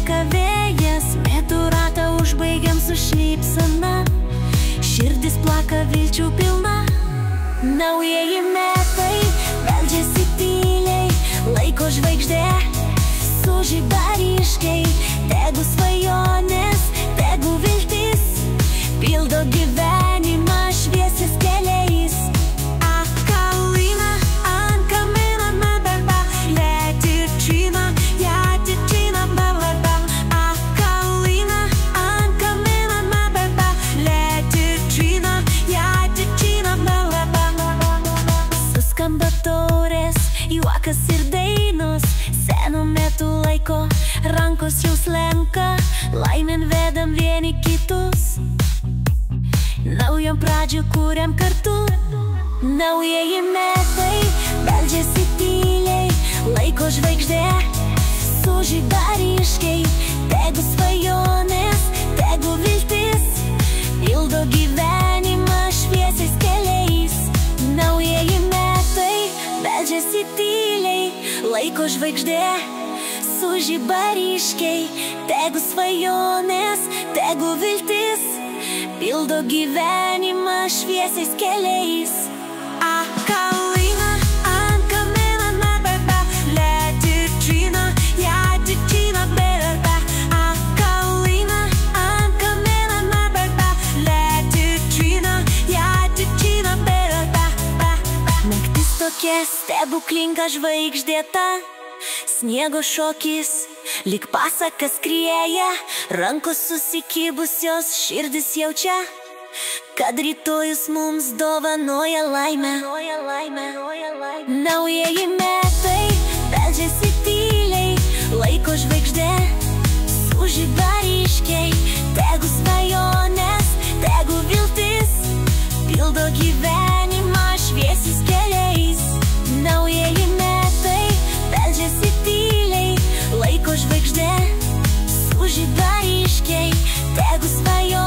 plaka vėjas, metų ratą užbaigiam su šypsena, širdis plaka vilčių pilna. Naujieji metai beldžiasi tyliai, laiko žvaigždė sužiba ryškiai. Tegu svajonės, tegu viltis pildo gyvenimą šviesiais keliais. Suskamba taurės, juokas ir dainos, senų metų laiko rankos jau slenka, laimėn vedam vieni kitus, naujom pradžių kuriam kartu. Naujieji metai beldžiasi tyliai, laiko žvaigždė sužiba ryškiai. Tegu svajonės, tegu viltis pildo gyvenimą šviesiais keliais. Naujieji metai beldžiasi tyliai, laiko žvaigždė sužiba ryškiai. Tegu svajonės, tegu viltis pildo gyvenimą šviesiais keliais. Naktis tokia stebuklinga žvaigždėta, sniego šokis lyg pasakas skrieja, rankos susikibusios, širdis jaučia, kad rytojus mums dovanoja laimę. Naujieji metai beldžiasi tyliai, laiko žvaigždė sužiba ryškiai. Tegu svajonės, tegu viltis pildo gyvenimą šviesiais keliais. Naujieji metai beldžiasi tyliai, laiko žvaigždė sužiba ryškiai. Tegu svajonės,